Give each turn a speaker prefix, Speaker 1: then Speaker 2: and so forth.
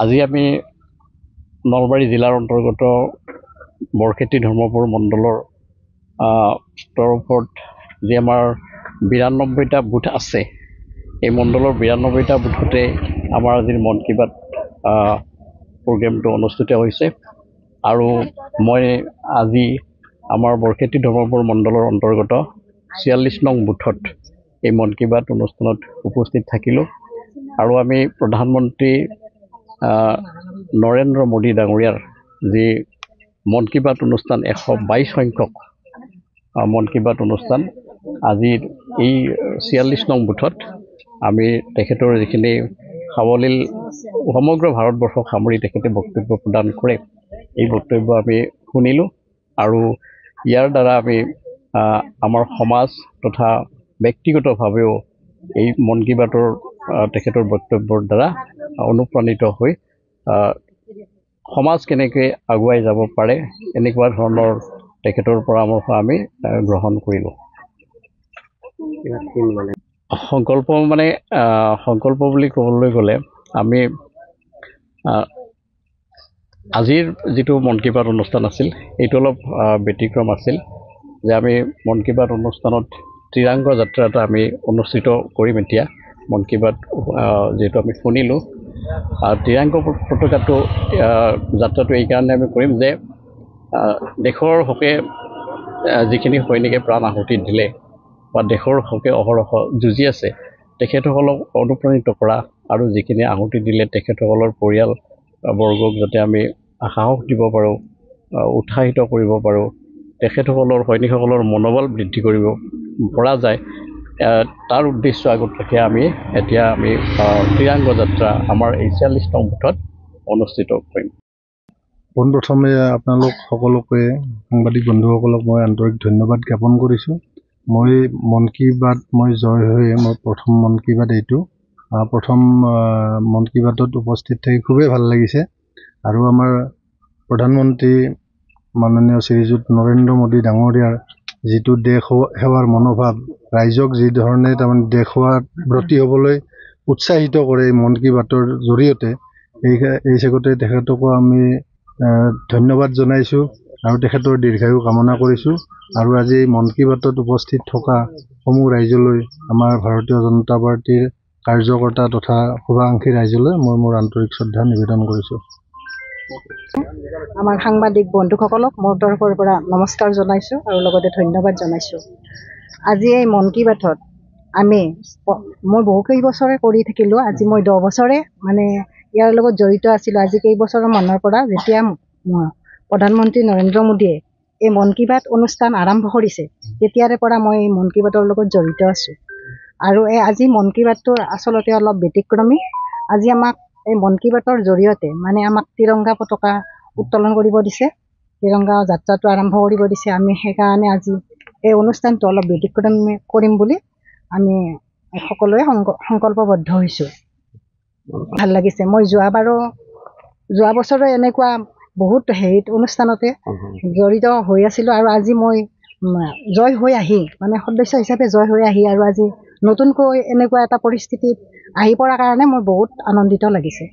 Speaker 1: আজি আমি নলবাৰী জিলাৰ অন্তৰ্গত বৰক্ষেত্ৰী ধৰ্মপুৰ মণ্ডলৰ তৰফত যি আমাৰ ৯২টা বুথ আছে, এই মণ্ডলৰ ৯২টা বুথতে আমাৰ আজিৰ মন কী বাত প্ৰগ্ৰেমটো অনুষ্ঠিত হৈছে। আৰু মই আজি আমাৰ বৰক্ষেত্ৰী ধৰ্মপুৰ মণ্ডলৰ অন্তৰ্গত ৪৬ নং বুথত এই মন কী বাত অনুষ্ঠানত উপস্থিত থাকিলোঁ। আৰু আমি প্ৰধানমন্ত্ৰী নৰেন্দ্ৰ মোদী ডাঙৰীয়াৰ যি মন কী বাত অনুষ্ঠান ১২২ সংখ্যক মন কী বাত অনুষ্ঠান আজিৰ এই ৪৬ নং বুথত আমি তেখেতৰ যিখিনি সাৱলীল সমগ্ৰ ভাৰতবৰ্ষক সামৰি তেখেতে বক্তব্য প্ৰদান কৰে, এই বক্তব্য আমি শুনিলোঁ। আৰু ইয়াৰ দ্বাৰা আমি আমাৰ সমাজ তথা ব্যক্তিগতভাৱেও এই মন কী বাতৰ তেখেতৰ বক্তব্যৰ দ্বাৰা অনুপ্ৰাণিত হৈ সমাজ কেনেকৈ আগুৱাই যাব পাৰে এনেকুৱা ধৰণৰ তেখেতৰ পৰামৰ্শ আমি গ্ৰহণ কৰিলোঁ। সংকল্প বুলি ক'বলৈ গ'লে আমি আজিৰ যিটো মন কী বাত অনুষ্ঠান আছিল এইটো অলপ ব্যতিক্ৰম আছিল যে আমি মন কী বাত অনুষ্ঠানত ত্ৰিৰংগ যাত্ৰা এটা আমি অনুষ্ঠিত কৰিম। এতিয়া মন কী বাত যিহেতু আমি শুনিলোঁ, ত্ৰিৰংগ পতাকাটো যাত্ৰাটো এইকাৰণে আমি কৰিম যে দেশৰ হকে যিখিনি সৈনিকে প্ৰাণ আহুতি দিলে বা দেশৰ হকে অহৰহ যুঁজি আছে তেখেতসকলক অনুপ্ৰাণিত কৰা আৰু যিখিনি আহুতি দিলে তেখেতসকলৰ পৰিয়ালবৰ্গক যাতে আমি সাহস দিব পাৰোঁ, উৎসাহিত কৰিব পাৰোঁ, তেখেতসকলৰ সৈনিকসকলৰ মনোবল বৃদ্ধি কৰিব পৰা যায়, তাৰ উদ্দেশ্য আগত ৰাখি আমি ত্ৰিৰংগ যাত্ৰা আমাৰ এই ৪৬ নং বুথত অনুষ্ঠিত কৰিম।
Speaker 2: পোনপ্ৰথমে আপোনালোক সকলোকে সাংবাদিক বন্ধুসকলক মই আন্তৰিক ধন্যবাদ জ্ঞাপন কৰিছোঁ। মই মন কী বাত জয় হৈ মই প্ৰথম মন কী বাত এইটো প্ৰথম মন কী বাতত উপস্থিত থাকি খুবেই ভাল লাগিছে। আৰু আমাৰ প্ৰধানমন্ত্ৰী মাননীয় শ্ৰীযুত নৰেন্দ্ৰ মোদী ডাঙৰীয়াৰ যিটো দেশ সেৱাৰ মনোভাৱ, ৰাইজক যি ধৰণে তাৰমানে দেশ সেৱাৰ ব্ৰতী হ'বলৈ উৎসাহিত কৰে মন কী বাতৰ জৰিয়তে, এই চেগতে তেখেতকো আমি ধন্যবাদ জনাইছোঁ আৰু তেখেতৰ দীৰ্ঘায়ু কামনা কৰিছোঁ। আৰু আজি এই মন কী বাতত উপস্থিত থকা সমূহ ৰাইজলৈ, আমাৰ ভাৰতীয় জনতা পাৰ্টীৰ কাৰ্যকৰ্তা তথা শুভাকাংক্ষী ৰাইজলৈ মই মোৰ আন্তৰিক শ্ৰদ্ধা নিবেদন কৰিছোঁ।
Speaker 3: আমাৰ সাংবাদিক বন্ধুসকলক মোৰ তৰফৰ পৰা নমস্কাৰ জনাইছোঁ আৰু লগতে ধন্যবাদ জনাইছোঁ। আজি এই মন কী বাতত মই বহু কেইবছৰে কৰি থাকিলোঁ, আজি মই 10 বছৰে মানে ইয়াৰ লগত জড়িত আছিলোঁ। আজি কেইবছৰৰ মানৰ পৰা যেতিয়া প্ৰধানমন্ত্ৰী নৰেন্দ্ৰ মোদীয়ে এই মন কী বাত অনুষ্ঠান আৰম্ভ কৰিছে তেতিয়াৰে পৰা মই এই মন কী বাতৰ লগত জড়িত আছোঁ। আৰু আজি মন কী বাতটোৰ আচলতে অলপ ব্যতিক্ৰমী। আজি আমাক এই মন কী বাতৰ জৰিয়তে মানে আমাক ত্ৰিৰংগা পতাকা উত্তোলন কৰিব দিছে, ত্ৰিৰংগা যাত্ৰাটো আৰম্ভ কৰিব দিছে। আমি সেইকাৰণে আজি এই অনুষ্ঠানটো অলপ ব্যতিক্ৰমী কৰিম বুলি আমি সকলোৱে সংকল্পবদ্ধ হৈছোঁ। ভাল লাগিছে। মই যোৱা বছৰো এনেকুৱা বহুত অনুষ্ঠানতে জড়িত হৈ আছিলোঁ আৰু আজি মই জয় হৈ আহি মানে সদস্য হিচাপে জয় হৈ আহি আৰু আজি নতুনকৈ এনেকুৱা এটা পৰিস্থিতিত আহি পৰাৰ কাৰণে মোৰ বহুত আনন্দিত লাগিছে।